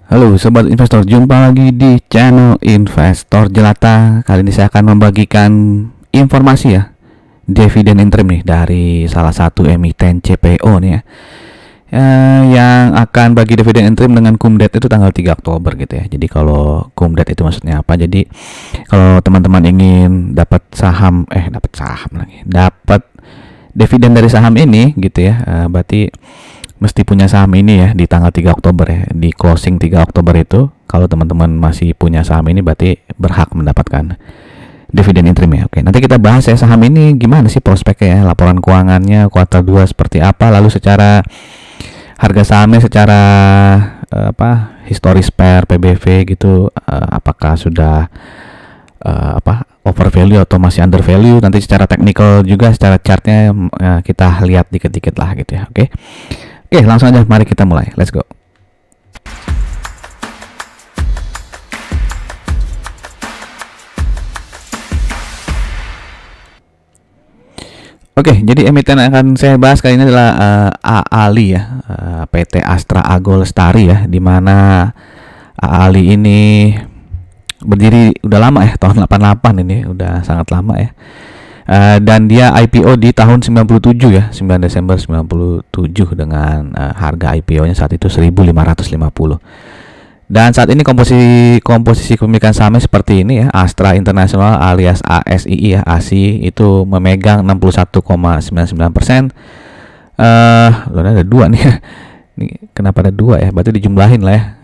Halo Sobat Investor, jumpa lagi di channel Investor Jelata. Kali ini saya akan membagikan informasi ya, dividen interim nih dari salah satu emiten CPO nih ya, yang akan bagi dividen interim dengan cum date itu tanggal 3 Oktober gitu ya. Jadi kalau cum date itu maksudnya apa? Jadi kalau teman-teman ingin dapat dapat dividen dari saham ini gitu ya, berarti mesti punya saham ini ya di tanggal 3 Oktober ya, di closing 3 Oktober itu. Kalau teman-teman masih punya saham ini berarti berhak mendapatkan dividen interim ya. Oke, nanti kita bahas ya saham ini gimana sih prospeknya ya, laporan keuangannya kuartal 2 seperti apa, lalu secara harga sahamnya secara historis per PBV gitu, apakah sudah over value atau masih under value. Nanti secara technical juga, secara chartnya kita lihat dikit-dikit lah gitu ya. Oke, langsung aja mari kita mulai. Let's go. Oke, jadi emiten yang akan saya bahas kali ini adalah AALI ya, PT Astra Agro Lestari ya, di mana AALI ini berdiri udah lama ya, tahun 88 ini, udah sangat lama ya. Dan dia IPO di tahun 97 ya, 9 Desember 97 dengan harga IPO-nya saat itu 1.550. Dan saat ini komposisi kepemilikan sahamnya seperti ini ya. Astra International alias ASII ya, ASI itu memegang 61,99%. Ada dua nih ya. Ini kenapa ada dua ya? Berarti dijumlahin lah ya.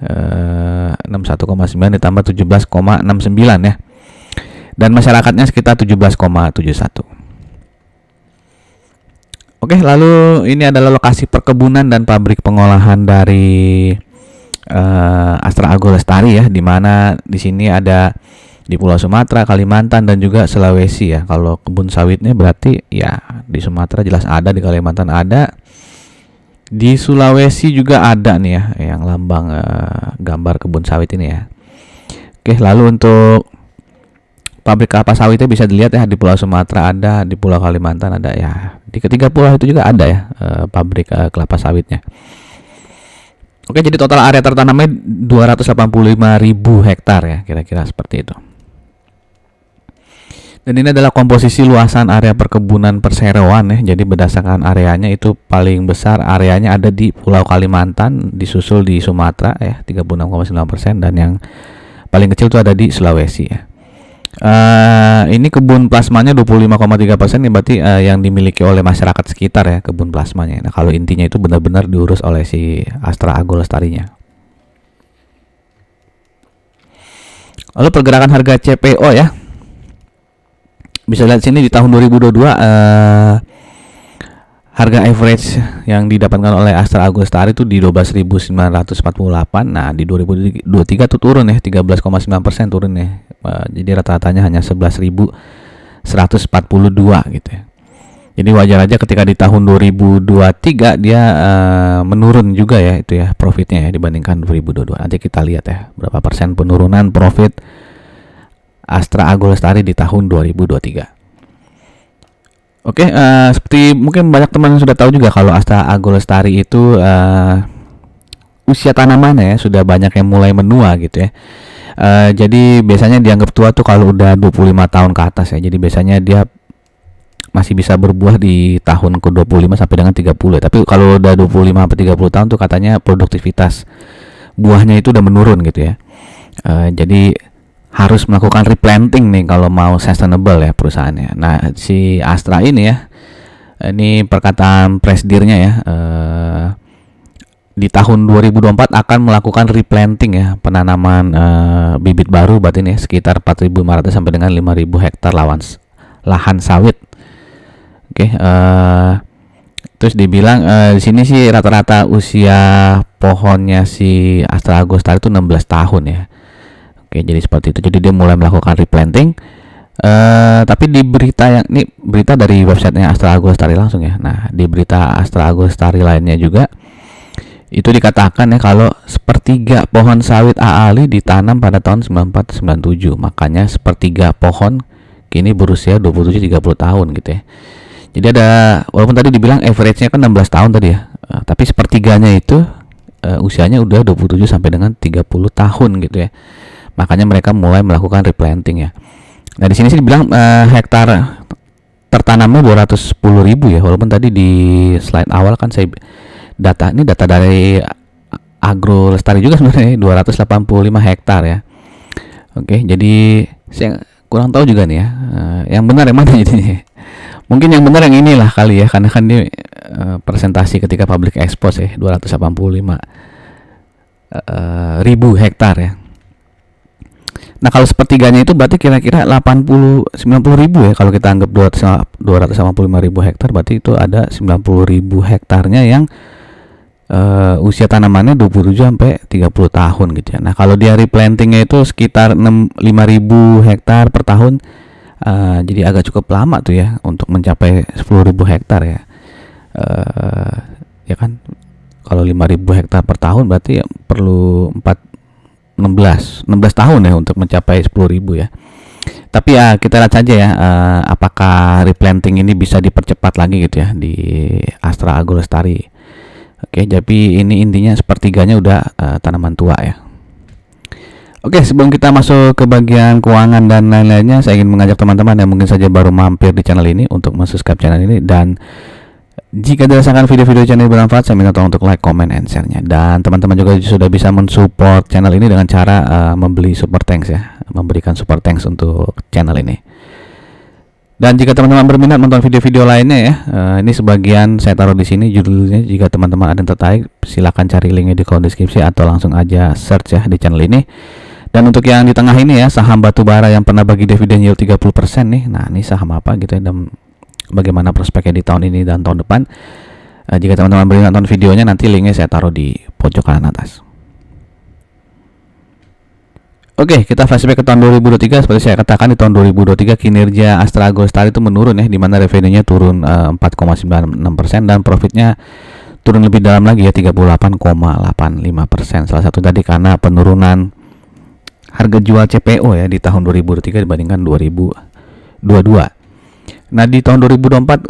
61,9 ditambah 17,69 ya. Dan masyarakatnya sekitar 17,71. Oke, lalu ini adalah lokasi perkebunan dan pabrik pengolahan dari Astra Agro Lestari ya, di mana di sini ada di Pulau Sumatera, Kalimantan dan juga Sulawesi ya. Kalau kebun sawitnya berarti ya di Sumatera jelas ada, di Kalimantan ada, di Sulawesi juga ada nih ya, yang lambang gambar kebun sawit ini ya. Oke, lalu untuk pabrik kelapa sawitnya bisa dilihat ya, di Pulau Sumatera ada, di Pulau Kalimantan ada ya, di ketiga pulau itu juga ada ya pabrik kelapa sawitnya. Oke, jadi total area tertanamnya 285.000 hektar ya, kira-kira seperti itu. Dan ini adalah komposisi luasan area perkebunan perseroan ya. Jadi berdasarkan areanya itu paling besar areanya ada di Pulau Kalimantan, disusul di Sumatera ya 36,9%, dan yang paling kecil itu ada di Sulawesi ya. Ini kebun plasmanya 25,3% ya, berarti yang dimiliki oleh masyarakat sekitar ya, kebun plasmanya. Nah, kalau intinya itu benar-benar diurus oleh si Astra Agro Lestarinya. Lalu pergerakan harga CPO ya, bisa lihat sini di tahun 2022 harga average yang didapatkan oleh Astra Agro Lestari itu di 12.948. Nah, di 2023 tuh turun ya, 13,9% turun ya. Jadi rata-ratanya hanya 11.142 gitu ya. Jadi wajar aja ketika di tahun 2023 dia menurun juga ya itu ya profitnya ya dibandingkan 2022. Nanti kita lihat ya berapa persen penurunan profit Astra Agro Lestari di tahun 2023. Oke, seperti mungkin banyak teman sudah tahu juga kalau Astra Agro Lestari itu usia tanamannya ya sudah banyak yang mulai menua gitu ya. Jadi biasanya dianggap tua tuh kalau udah 25 tahun ke atas ya. Jadi biasanya dia masih bisa berbuah di tahun ke-25 sampai dengan 30 ya. Tapi kalau udah 25 sampai 30 tahun tuh katanya produktivitas buahnya itu udah menurun gitu ya. Jadi harus melakukan replanting nih kalau mau sustainable ya perusahaannya. Nah, si Astra ini ya, ini perkataan presidirnya ya, di tahun 2024 akan melakukan replanting ya, penanaman bibit baru berarti nih sekitar 4.500 sampai dengan 5.000 hektar lahan sawit. Oke, terus dibilang di sini sih rata-rata usia pohonnya si Astra Agro Lestari itu 16 tahun ya. Oke, jadi seperti itu. Jadi dia mulai melakukan replanting. Tapi di berita yang ini berita dari websitenya Astra Agro Lestari langsung ya. Nah, di berita Astra Agro Lestari lainnya juga itu dikatakan ya kalau sepertiga pohon sawit AALI ditanam pada tahun 94-97. Makanya sepertiga pohon kini berusia 27-30 tahun gitu ya. Jadi ada, walaupun tadi dibilang average-nya kan 16 tahun tadi ya, tapi sepertiganya itu usianya udah 27 sampai dengan 30 tahun gitu ya. Makanya mereka mulai melakukan replanting ya. Nah, di sini sih dibilang hektar tertanamnya 210.000 ya, walaupun tadi di slide awal kan saya data dari Agro Lestari juga sebenarnya 285 hektar ya. Oke, jadi saya kurang tahu juga nih ya, yang benar yang mana jadinya. Mungkin yang benar yang inilah kali ya, karena kan ini presentasi ketika public expose ya, 285 ribu hektar ya. Nah, kalau sepertiganya itu berarti kira-kira 90 ribu ya. Kalau kita anggap 285 ribu hektar, berarti itu ada 90 ribu hektarnya yang usia tanamannya 27 sampai 30 tahun gitu ya. Nah, kalau dia replantingnya itu sekitar 5.000 hektar per tahun, jadi agak cukup lama tuh ya untuk mencapai 10.000 hektar ya. Ya kan, kalau 5.000 hektar per tahun berarti ya perlu 16 tahun ya untuk mencapai 10.000 ya. Tapi ya kita lihat saja ya, apakah replanting ini bisa dipercepat lagi gitu ya di Astra Agro Lestari. Oke, jadi ini intinya sepertiganya udah tanaman tua ya. Oke, sebelum kita masuk ke bagian keuangan dan lain-lainnya, saya ingin mengajak teman-teman yang mungkin saja baru mampir di channel ini untuk subscribe channel ini, dan jika dirasakan video-video channel bermanfaat, saya minta tolong untuk like, comment, and share-nya. Dan teman-teman juga sudah bisa mensupport channel ini dengan cara membeli super thanks ya, memberikan super thanks untuk channel ini. Dan jika teman-teman berminat menonton video-video lainnya ya, ini sebagian saya taruh di sini judulnya. Jika teman-teman ada yang tertarik, silakan cari linknya di kolom deskripsi atau langsung aja search ya di channel ini. Dan untuk yang di tengah ini ya, saham batubara yang pernah bagi dividen yield 30% nih. Nah, ini saham apa gitu ya, dan bagaimana prospeknya di tahun ini dan tahun depan. Jika teman-teman berminat nonton videonya, nanti linknya saya taruh di pojok kanan atas. Oke, kita flashback ke tahun 2023. Seperti saya katakan, di tahun 2023 kinerja Astra Agro Lestari itu menurun ya, di mana revenue-nya turun 4,96% dan profitnya turun lebih dalam lagi ya, 38,85%. Salah satu tadi karena penurunan harga jual CPO ya di tahun 2023 dibandingkan 2022. Nah, di tahun 2024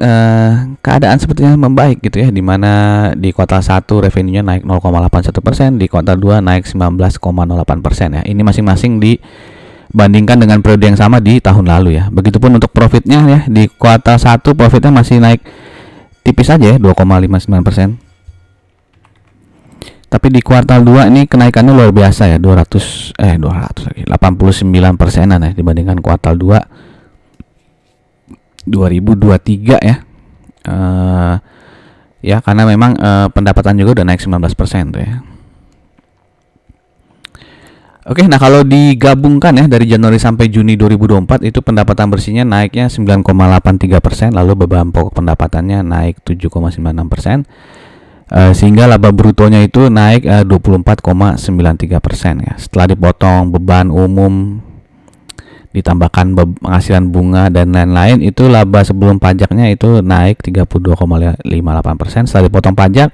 keadaan sepertinya membaik gitu ya, di mana di kuartal 1 revenue-nya naik 0,81%, di kuartal 2 naik 19,08% ya. Ini masing-masing dibandingkan dengan periode yang sama di tahun lalu ya. Begitupun untuk profitnya ya, di kuartal 1 profitnya masih naik tipis aja ya, 2,59%. Tapi di kuartal 2 ini kenaikannya luar biasa ya, 89%-an ya dibandingkan kuartal 2 2023 ya. Ya karena memang pendapatan juga udah naik 19% tuh ya. Oke, nah kalau digabungkan ya dari Januari sampai Juni 2024 itu pendapatan bersihnya naiknya 9,83%, lalu beban pokok pendapatannya naik 7,96%. Sehingga laba brutonya itu naik 24,93% ya. Setelah dipotong beban umum, ditambahkan penghasilan bunga dan lain-lain, itu laba sebelum pajaknya itu naik 32,58%. Setelah dipotong pajak,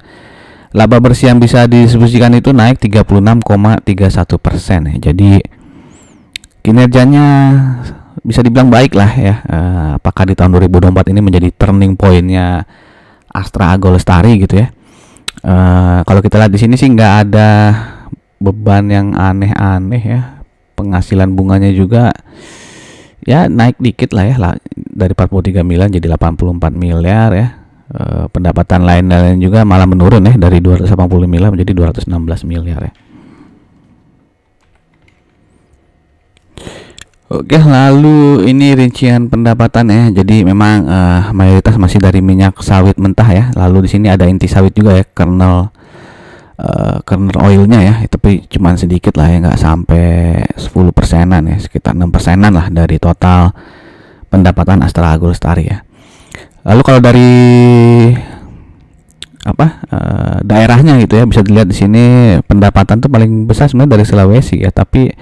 laba bersih yang bisa didistribusikan itu naik 36,31% ya. Jadi kinerjanya bisa dibilang baik lah ya. Apakah di tahun 2024 ini menjadi turning point-nya Astra Agro Lestari gitu ya. Kalau kita lihat di sini sih nggak ada beban yang aneh-aneh ya. Penghasilan bunganya juga ya naik dikit lah ya, dari 43 miliar jadi 84 miliar ya. Pendapatan lain juga malah menurun ya, dari 280 miliar menjadi 216 miliar ya. Oke, lalu ini rincian pendapatan ya. Jadi memang mayoritas masih dari minyak sawit mentah ya. Lalu di sini ada inti sawit juga ya, kernel oilnya ya. Tapi cuma sedikit lah ya, nggak sampai 10%-an ya, sekitar 6%-an lah dari total pendapatan Astra Agro Lestari ya. Lalu kalau dari daerahnya gitu ya, bisa dilihat di sini pendapatan tuh paling besar sebenarnya dari Sulawesi ya, tapi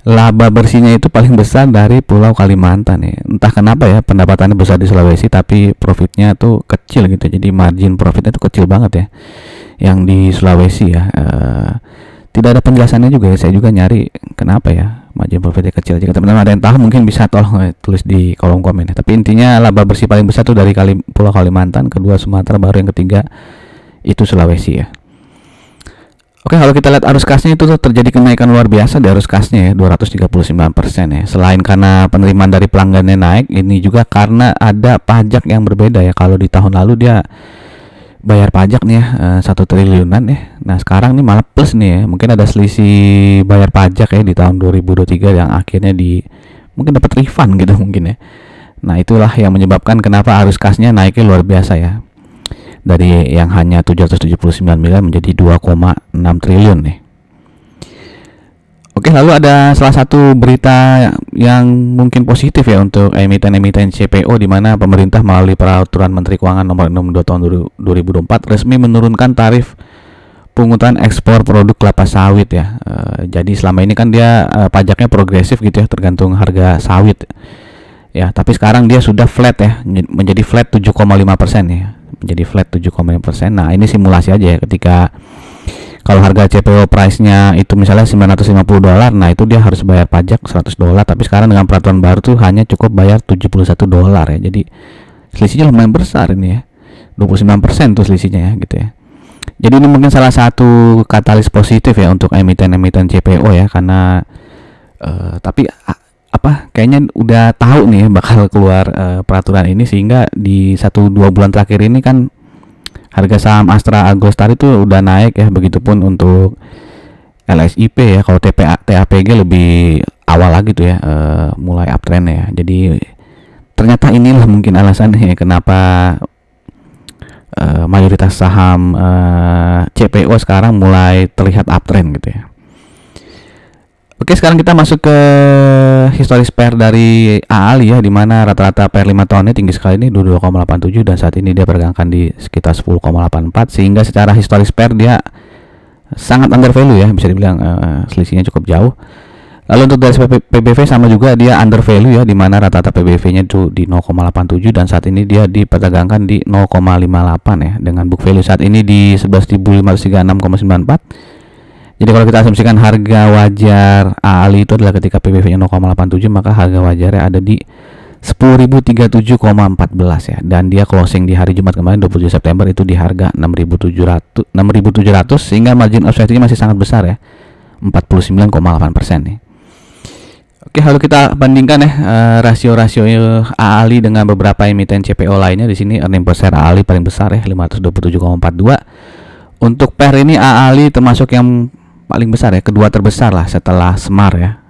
laba bersihnya itu paling besar dari Pulau Kalimantan ya. Entah kenapa ya pendapatannya besar di Sulawesi tapi profitnya tuh kecil gitu. Jadi margin profitnya tuh kecil banget ya yang di Sulawesi ya. Tidak ada penjelasannya juga ya. Saya juga nyari kenapa ya margin profitnya kecil. Jika teman-teman ada yang tahu mungkin bisa tolong tulis di kolom komen ya. Tapi intinya laba bersih paling besar tuh dari Pulau Kalimantan, kedua Sumatera, baru yang ketiga itu Sulawesi ya. Oke, kalau kita lihat arus kasnya itu tuh terjadi kenaikan luar biasa di arus kasnya ya, 239% ya. Selain karena penerimaan dari pelanggannya naik, ini juga karena ada pajak yang berbeda ya. Kalau di tahun lalu dia bayar pajak nih ya, 1 triliunan ya. Nah sekarang nih malah plus nih ya. Mungkin ada selisih bayar pajak ya di tahun 2023 yang akhirnya mungkin dapat refund gitu mungkin ya. Nah itulah yang menyebabkan kenapa arus kasnya naiknya luar biasa ya, dari yang hanya 779 miliar menjadi 2,6 triliun nih. Oke, lalu ada salah satu berita yang mungkin positif ya untuk emiten-emiten CPO, di mana pemerintah melalui peraturan Menteri Keuangan nomor 62 tahun 2024 resmi menurunkan tarif pungutan ekspor produk kelapa sawit ya. Jadi selama ini kan dia pajaknya progresif gitu ya, tergantung harga sawit ya, tapi sekarang dia sudah flat ya, menjadi flat 7,5% ya, menjadi flat 7,5%. Nah ini simulasi aja ya, ketika kalau harga CPO price-nya itu misalnya $950, nah itu dia harus bayar pajak $100, tapi sekarang dengan peraturan baru tuh hanya cukup bayar $71 ya. Jadi selisihnya lumayan besar ini ya, 29% tuh selisihnya ya gitu ya. Jadi ini mungkin salah satu katalis positif ya untuk emiten-emiten CPO ya, karena tapi kayaknya udah tahu nih bakal keluar peraturan ini, sehingga di 1-2 bulan terakhir ini kan harga saham Astra Agrostari itu udah naik ya. Begitupun untuk LSIP ya. Kalau TAPG lebih awal lagi tuh ya, mulai uptrend ya. Jadi ternyata inilah mungkin alasannya ya, kenapa mayoritas saham CPO sekarang mulai terlihat uptrend gitu ya. Oke, sekarang kita masuk ke historis PER dari AALI ya, dimana rata-rata PER 5 tahunnya tinggi sekali nih, 22,87, dan saat ini dia pergerakan di sekitar 10,84, sehingga secara historis PER dia sangat under value ya, bisa dibilang selisihnya cukup jauh. Lalu untuk dari PBV sama juga dia under value ya, dimana rata-rata PBV-nya itu di 0,87, dan saat ini dia diperdagangkan di 0,58 ya, dengan book value saat ini di 11.536,94. Jadi kalau kita asumsikan harga wajar AALI itu adalah ketika PBV-nya 0,87, maka harga wajarnya ada di 10.037,14 ya. Dan dia closing di hari Jumat kemarin 27 September itu di harga 6.700, sehingga margin of safety-nya masih sangat besar ya, 49,8% nih. Oke, lalu kita bandingkan ya rasio-rasio AALI dengan beberapa emiten CPO lainnya. Di sini earning per share AALI paling besar ya, 527,42. Untuk PER ini AALI termasuk yang paling besar ya, kedua terbesar lah setelah Semar ya,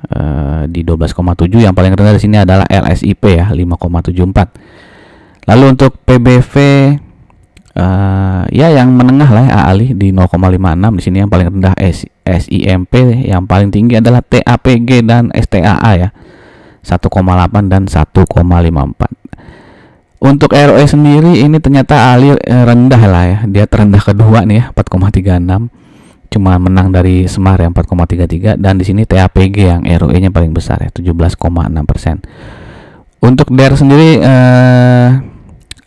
di 12,7. Yang paling rendah di sini adalah LSIP ya, 5,74. Lalu untuk PBV ya yang menengah lah ya, AALI di 0,56. Di sini yang paling rendah SIMP, yang paling tinggi adalah TAPG dan STAA ya, 1,8 dan 1,54. Untuk ROE sendiri ini ternyata AALI rendah lah ya, dia terendah kedua nih ya, 4,36. Cuma menang dari Semar yang 4,33, dan di sini TAPG yang ROE-nya paling besar ya, 17,6%. Untuk DER sendiri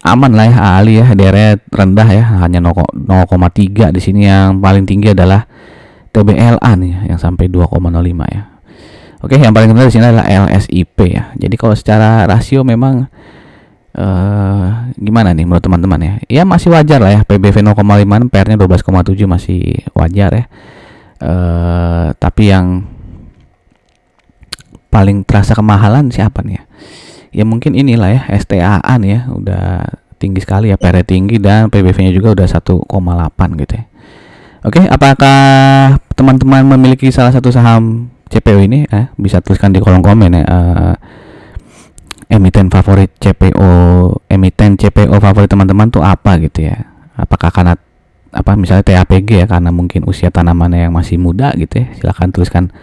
aman lah ya AALI ya, DER-nya rendah ya, hanya 0,3. Di sini yang paling tinggi adalah TBLA nih yang sampai 2,05 ya. Oke, yang paling rendah di sini adalah LSIP ya. Jadi kalau secara rasio memang gimana nih menurut teman-teman ya? Ya masih wajar lah ya, PBV 0,5, PER-nya 12,7 masih wajar ya. Tapi yang paling terasa kemahalan siapa nih ya? Ya mungkin inilah ya, STAA nih ya, udah tinggi sekali ya, PER-nya tinggi dan PBV-nya juga udah 1,8 gitu ya. Oke, apakah teman-teman memiliki salah satu saham CPO ini? Bisa tuliskan di kolom komen ya. Emiten favorit CPO, emiten CPO favorit teman-teman tuh apa gitu ya? Apakah karena misalnya TAPG ya, karena mungkin usia tanamannya yang masih muda gitu ya? Silahkan tuliskan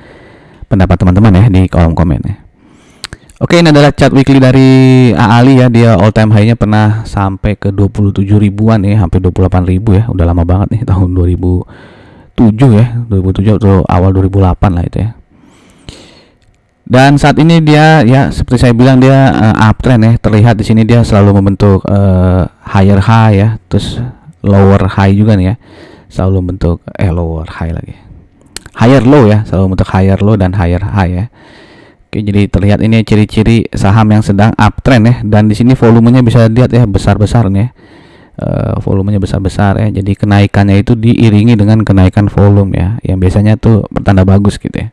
pendapat teman-teman ya di kolom komen ya. Oke, ini adalah chart weekly dari AALI ya, dia all time high-nya pernah sampai ke 27 ribuan ya, hampir 28 ribu ya, udah lama banget nih, tahun 2007 ya, 2007 atau awal 2008 lah itu ya. Dan saat ini dia ya seperti saya bilang dia uptrend ya, terlihat di sini dia selalu membentuk higher high ya, terus lower high juga nih ya, selalu membentuk lower high lagi, higher low ya, selalu membentuk higher low dan higher high ya. Oke, jadi terlihat ini ciri-ciri saham yang sedang uptrend ya, dan di sini volumenya bisa dilihat ya, besar-besar nih ya. volumenya besar-besar ya. Jadi kenaikannya itu diiringi dengan kenaikan volume ya, yang biasanya tuh bertanda bagus gitu ya.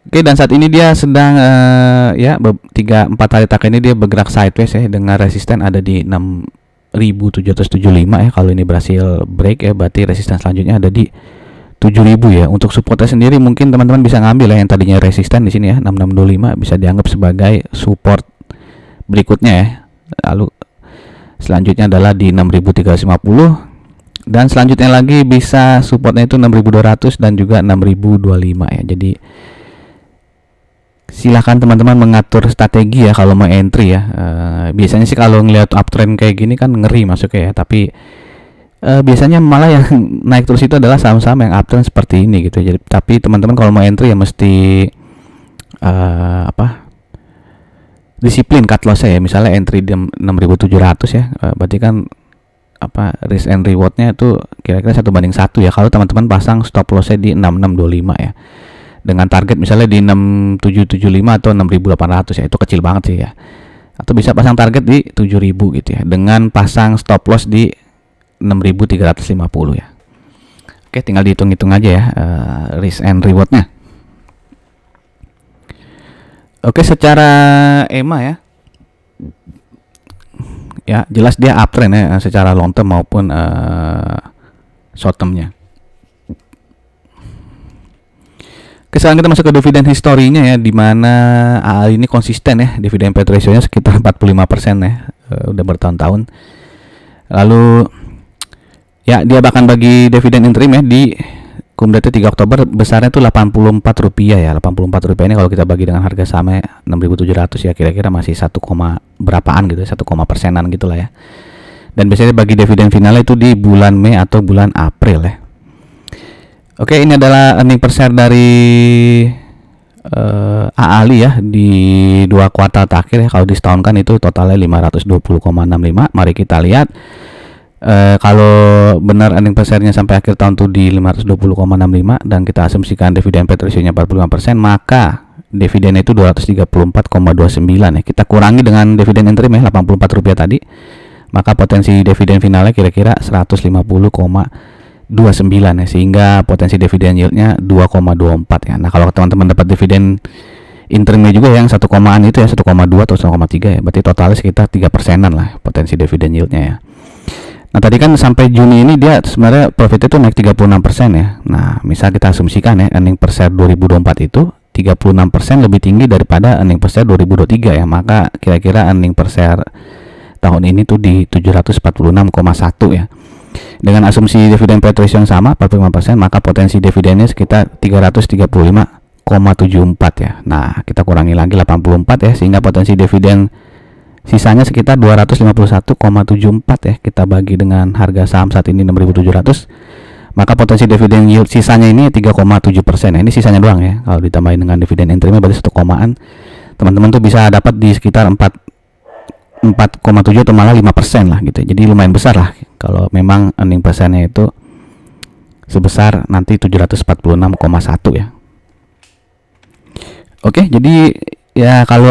Oke, dan saat ini dia sedang 3-4 hari terakhir ini dia bergerak sideways ya, dengan resisten ada di 6.775 ya. Kalau ini berhasil break ya, berarti resisten selanjutnya ada di 7.000 ya. Untuk supportnya sendiri mungkin teman-teman bisa ngambil ya, yang tadinya resisten di sini ya 6625 bisa dianggap sebagai support berikutnya ya. Lalu selanjutnya adalah di 6.350, dan selanjutnya lagi bisa supportnya itu 6.200 dan juga 6.025 ya. Jadi silahkan teman-teman mengatur strategi ya kalau mau entry ya. Biasanya sih kalau ngelihat uptrend kayak gini kan ngeri masuknya ya, tapi biasanya malah yang naik terus itu adalah saham-saham yang uptrend seperti ini gitu. Jadi tapi teman-teman kalau mau entry ya mesti disiplin cut loss ya. Misalnya entry di 6.700 ya, berarti kan risk and rewardnya itu kira-kira 1:1 ya. Kalau teman-teman pasang stop lossnya di 6625 ya, dengan target misalnya di 6775 atau 6800 ya, itu kecil banget sih ya. Atau bisa pasang target di 7000 gitu ya, dengan pasang stop loss di 6350 ya. Oke, tinggal dihitung-hitung aja ya risk and rewardnya. Oke, secara EMA ya jelas dia uptrend ya, secara long term maupun short termnya. Oke, sekarang kita masuk ke dividen historinya ya, dimana AAL ini konsisten ya, dividen payout ratio-nya sekitar 45% ya, udah bertahun-tahun. Lalu ya dia bahkan bagi dividen interim ya di kumulatif 3 Oktober besarnya itu Rp84 ya. Rp84 ini kalau kita bagi dengan harga sahamnya 6.700 ya, kira-kira masih 1, berapaan gitu, 1, persenan gitulah ya. Dan biasanya bagi dividen finalnya itu di bulan Mei atau bulan April ya. Oke, ini adalah earning per share dari AALI ya di 2 kuartal terakhir ya. Kalau disetahunkan itu totalnya 520,65. Mari kita lihat kalau benar earning per share-nya sampai akhir tahun tuh di 520,65 dan kita asumsikan dividen payout ratio-nya 45%, maka dividennya itu 234,29 ya. Kita kurangi dengan dividen interim ya Rp84 tadi, maka potensi dividen finalnya kira-kira 150,29 ya, sehingga potensi dividen yield-nya 2,24 ya. Nah, kalau teman-teman dapat dividen interimnya juga yang 1 komaan itu ya, 1,2 atau 1,3 ya, berarti totalnya sekitar 3%-an lah potensi dividen yield-nya ya. Nah, tadi kan sampai Juni ini dia sebenarnya profitnya itu naik 36% ya. Nah, misal kita asumsikan ya earning per share 2024 itu 36% lebih tinggi daripada earning per share 2023 ya, maka kira-kira earning per share tahun ini tuh di 746,1 ya. Dengan asumsi dividen payout ratio yang sama 45%, maka potensi dividennya sekitar 335,74 ya. Nah, kita kurangi lagi 84 ya, sehingga potensi dividen sisanya sekitar 251,74 ya. Kita bagi dengan harga saham saat ini 6.700, maka potensi dividen yield sisanya ini 3,7% ya. Ini sisanya doang ya. Kalau ditambahin dengan dividen interimnya berarti 1 komaan. Teman-teman tuh bisa dapat di sekitar 4,7 atau malah 5% lah gitu. Jadi lumayan besar lah kalau memang earning per share-nya itu sebesar nanti 746,1 ya. Oke, jadi ya kalau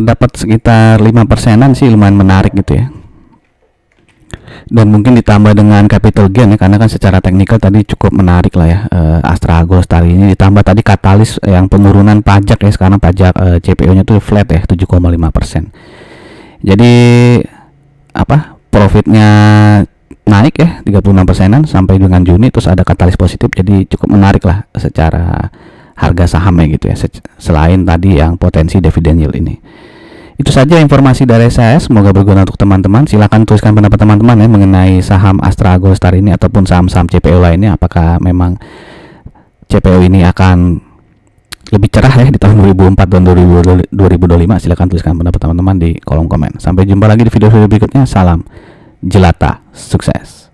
dapat sekitar 5%-an sih lumayan menarik gitu ya. Dan mungkin ditambah dengan capital gain ya, karena kan secara teknikal tadi cukup menarik lah ya. Astra Agrolestari ini ditambah tadi katalis yang penurunan pajak ya, sekarang pajak CPO-nya tuh flat ya 7,5%. Jadi profitnya naik ya 36%-an sampai dengan Juni, terus ada katalis positif, jadi cukup menarik lah secara harga sahamnya gitu ya, selain tadi yang potensi dividen yield ini. Itu saja informasi dari saya, semoga berguna untuk teman-teman. Silahkan tuliskan pendapat teman-teman ya mengenai saham Astra Agrolestari ini ataupun saham-saham CPO lainnya. Apakah memang CPO ini akan lebih cerah ya di tahun 2004 dan 2025? Silahkan tuliskan pendapat teman-teman di kolom komen. Sampai jumpa lagi di video-video berikutnya. Salam jelata, sukses.